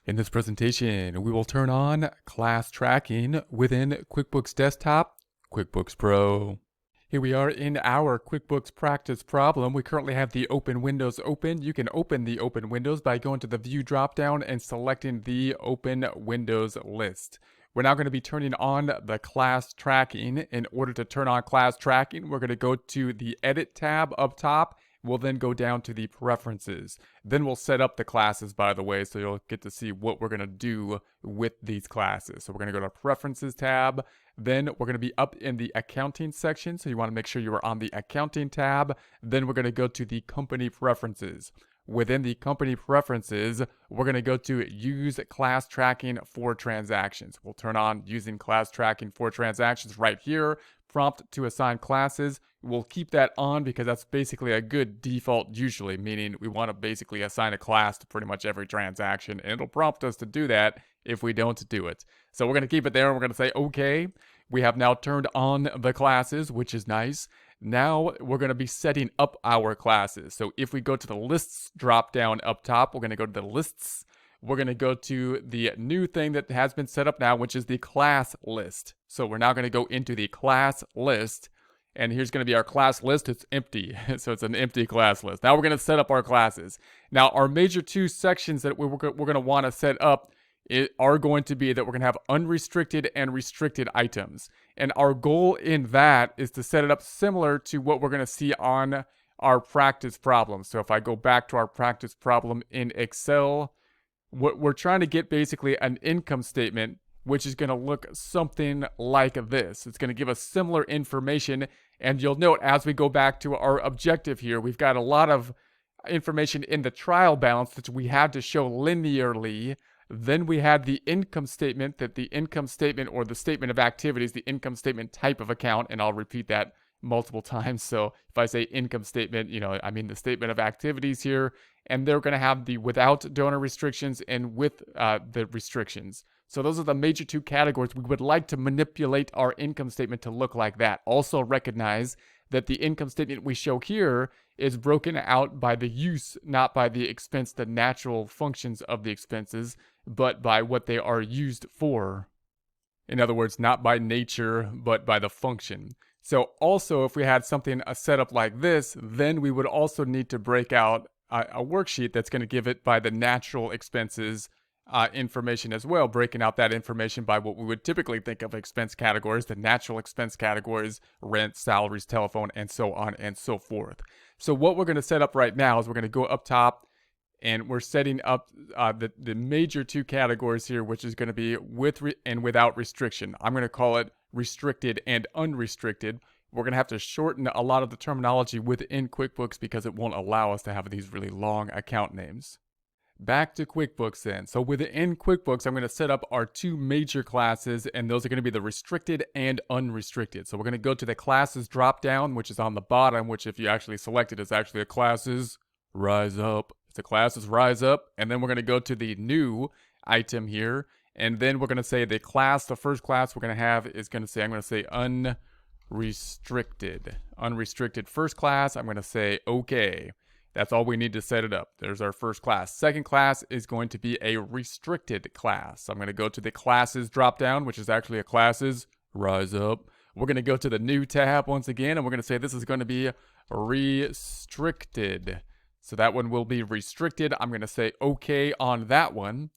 In this presentation, we will turn on class tracking within QuickBooks Desktop, QuickBooks Pro. Here we are in our QuickBooks practice problem. We currently have the open windows open. You can open the open windows by going to the view dropdown and selecting the open windows list. We're now going to be turning on the class tracking. In order to turn on class tracking, we're going to go to the edit tab up top. We'll then go down to the preferences. Then we'll set up the classes, by the way, so you'll get to see what we're going to do with these classes. So we're going to go to preferences tab. Then we're going to be up in the accounting section. So you want to make sure you are on the accounting tab. Then we're going to go to the company preferences. Within the company preferences, we're going to go to use class tracking for transactions. We'll turn on using class tracking for transactions right here. Prompt to assign classes. We'll keep that on because that's basically a good default usually, meaning we want to basically assign a class to pretty much every transaction, and it'll prompt us to do that if we don't do it. So we're going to keep it there, and we're going to say okay. We have now turned on the classes, which is nice. Now we're going to be setting up our classes. So if we go to the lists drop down up top, we're going to go to the lists. We're going to go to the new thing that has been set up now, which is the class list. So we're now going to go into the class list. And here's going to be our class list. It's empty. So it's an empty class list. Now we're going to set up our classes. Now our major two sections that we're going to want to set up are going to be that we're going to have unrestricted and restricted items. And our goal in that is to set it up similar to what we're going to see on our practice problem. So if I go back to our practice problem in Excel, what we're trying to get basically an income statement which is going to look something like this. It's going to give us similar information, and you'll note as we go back to our objective here, we've got a lot of information in the trial balance that we had to show linearly. Then we had the income statement, that the income statement or the statement of activities, the income statement type of account, and I'll repeat that multiple times. So if I say income statement, I mean the statement of activities here, and they're going to have the without donor restrictions and with the restrictions. So those are the major two categories. We would like to manipulate our income statement to look like that. Also recognize that the income statement we show here is broken out by the use, not by the expense, the natural functions of the expenses, but by what they are used for. In other words, not by nature, but by the function. So also, if we had something set up like this, then we would also need to break out a worksheet that's going to give it by the natural expenses information as well, breaking out that information by what we would typically think of expense categories, the natural expense categories, rent, salaries, telephone, and so on and so forth. So what we're going to set up right now is we're going to go up top, and we're setting up the major two categories here, which is going to be with and without restriction. I'm going to call it restricted and unrestricted. We're going to have to shorten a lot of the terminology within QuickBooks because it won't allow us to have these really long account names. Back to QuickBooks then. So within QuickBooks, I'm going to set up our two major classes, and those are going to be the restricted and unrestricted. So we're going to go to the classes drop down, which is on the bottom, which if you actually select it, is actually a classes rise up. It's a classes rise up. And then we're going to go to the new item here. And then we're going to say the first class we're going to have is going to say, I'm going to say unrestricted. Unrestricted first class. I'm going to say okay. That's all we need to set it up. There's our first class. Second class is going to be a restricted class. I'm going to go to the classes drop down, which is actually a classes rise up. We're going to go to the new tab once again, and we're going to say this is going to be restricted. So that one will be restricted. I'm going to say okay on that one.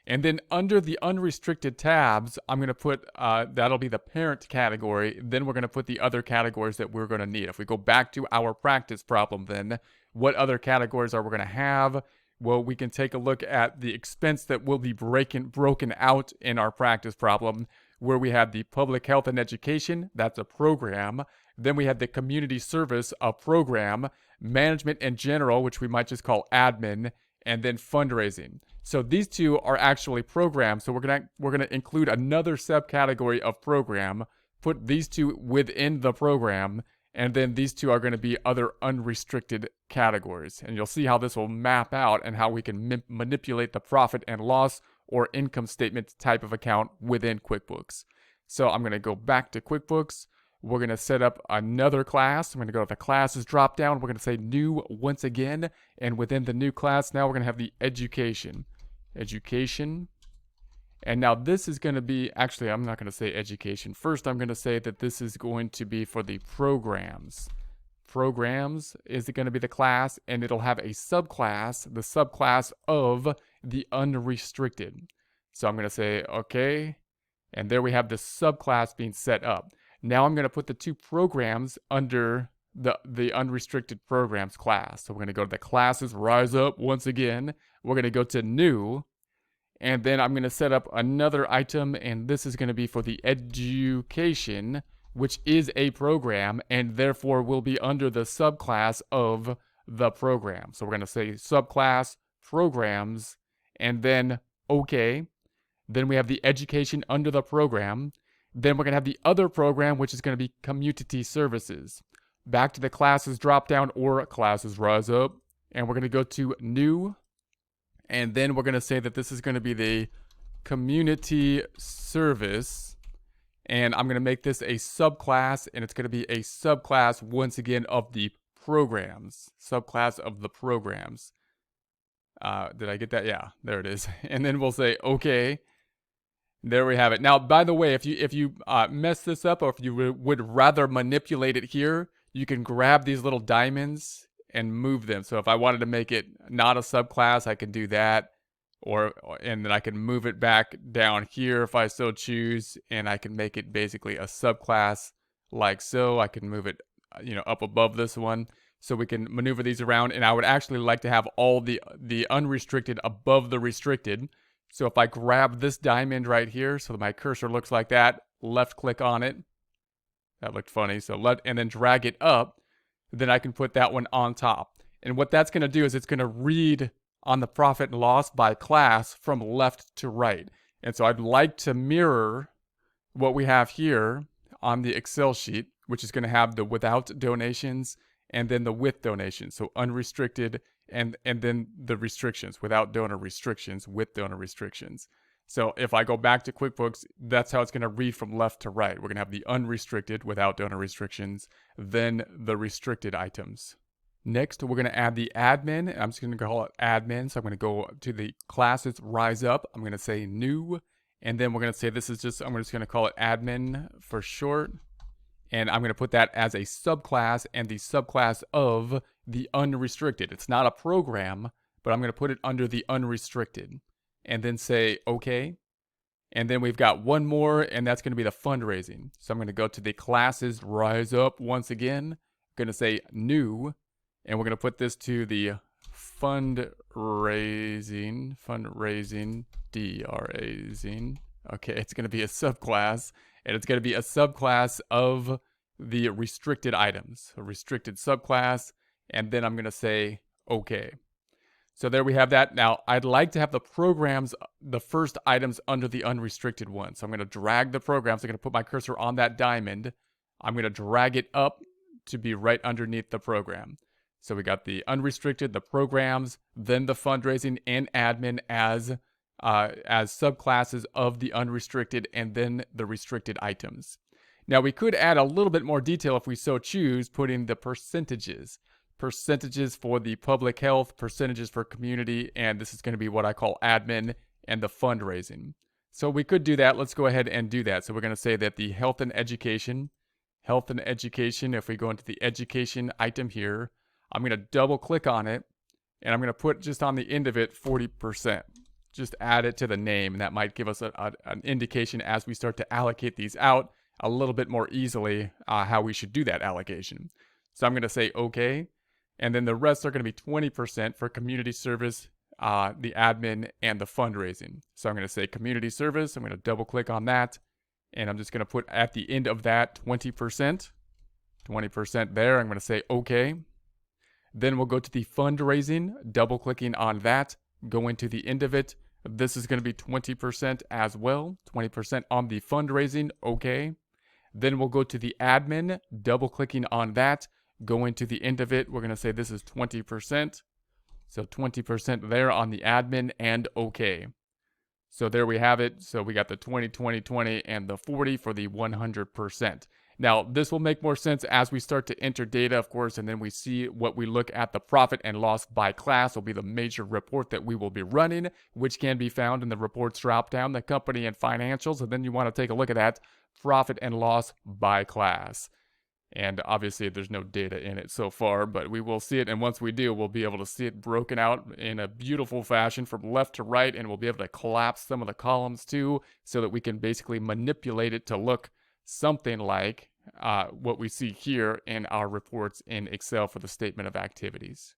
And then under the unrestricted tabs, I'm going to put, that'll be the parent category. Then we're going to put the other categories that we're going to need. If we go back to our practice problem then, what other categories are we going to have? Well, we can take a look at the expense that will be broken out in our practice problem, where we have the public health and education, that's a program. Then we have the community service, a program, management and general, which we might just call admin, and then fundraising. So these two are actually programs. So we're gonna include another subcategory of program, put these two within the program, and then these two are going to be other unrestricted categories. And you'll see how this will map out and how we can manipulate the profit and loss or income statement type of account within QuickBooks. So I'm going to go back to QuickBooks. We're going to set up another class. I'm going to go to the classes drop down. We're going to say new once again. And within the new class, now we're going to have the education. education. And now this is going to be, actually, I'm not going to say education. First, I'm going to say that this is going to be for the programs. Programs is going to be the class, and it'll have a subclass, the subclass of the unrestricted. So I'm going to say, okay, and there we have the subclass being set up. Now I'm going to put the two programs under the unrestricted programs class. So we're going to go to the classes, rise up once again. We're going to go to new, and then I'm going to set up another item, and this is going to be for the education, which is a program, and therefore will be under the subclass of the program. So we're going to say subclass, programs, and then okay. Then we have the education under the program. Then we're going to have the other program, which is going to be community services. Back to the classes drop down or classes rise up. And we're going to go to new. And then we're going to say that this is going to be the community service. And I'm going to make this a subclass. And it's going to be a subclass, once again, of the programs. Subclass of the programs. Did I get that? Yeah, there it is. And then we'll say, okay. There we have it. Now, by the way, if you mess this up, or if you would rather manipulate it here, you can grab these little diamonds and move them. So if I wanted to make it not a subclass, I can do that, and then I can move it back down here if I so choose, and I can make it basically a subclass like so. I can move it, up above this one, so we can maneuver these around. And I would actually like to have all the unrestricted above the restricted. So if I grab this diamond right here, so that my cursor looks like that, left click on it. That looked funny. So and then drag it up, then I can put that one on top. And what that's going to do is it's going to read on the profit and loss by class from left to right. And so I'd like to mirror what we have here on the Excel sheet, which is going to have the without donations and then the with donations. So unrestricted and then the restrictions, without donor restrictions, with donor restrictions. So if I go back to QuickBooks, that's how it's going to read from left to right. We're going to have the unrestricted without donor restrictions, then the restricted items. Next, we're going to add the admin. I'm just going to call it admin. So I'm going to go to the classes, rise up. I'm going to say new. And then we're going to say this is just, I'm just going to call it admin for short. And I'm going to put that as a subclass and the subclass of the unrestricted. It's not a program, but I'm going to put it under the unrestricted. And then say okay. And then we've got one more, and that's going to be the fundraising. So I'm going to go to the classes, rise up once again. I'm going to say new. And we're going to put this to the fundraising, DRAising. Okay, it's going to be a subclass, and it's going to be a subclass of the restricted items, a restricted subclass, and then I'm going to say okay. So there we have that. Now, I'd like to have the programs, the first items under the unrestricted one. So I'm going to drag the programs. I'm going to put my cursor on that diamond. I'm going to drag it up to be right underneath the program. So we got the unrestricted, the programs, then the fundraising and admin as subclasses of the unrestricted, and then the restricted items. Now we could add a little bit more detail if we so choose, putting the percentages. Percentages for the public health, percentages for community, and this is going to be what I call admin and the fundraising. So we could do that. Let's go ahead and do that. So we're going to say that the health and education, if we go into the education item here, I'm going to double click on it, and I'm going to put just on the end of it 40%. Just add it to the name, and that might give us an indication as we start to allocate these out a little bit more easily how we should do that allocation. So I'm going to say okay, and then the rest are going to be 20% for community service, the admin, and the fundraising. So I'm going to say community service. I'm going to double click on that, and I'm just going to put at the end of that 20%. 20% there. I'm going to say okay. Then we'll go to the fundraising, double clicking on that, go into the end of it. This is going to be 20% as well, 20% on the fundraising, okay. Then we'll go to the admin, double clicking on that, go into the end of it. We're going to say this is 20%. So 20% there on the admin and okay. So there we have it. So we got the 20, 20, 20, and the 40 for the 100%. Now, this will make more sense as we start to enter data, of course, and then we see what we look at. The profit and loss by class will be the major report that we will be running, which can be found in the reports dropdown, the company and financials. And then you want to take a look at that profit and loss by class. And obviously, there's no data in it so far, but we will see it. And once we do, we'll be able to see it broken out in a beautiful fashion from left to right. And we'll be able to collapse some of the columns too, so that we can basically manipulate it to look something like what we see here in our reports in Excel for the statement of activities.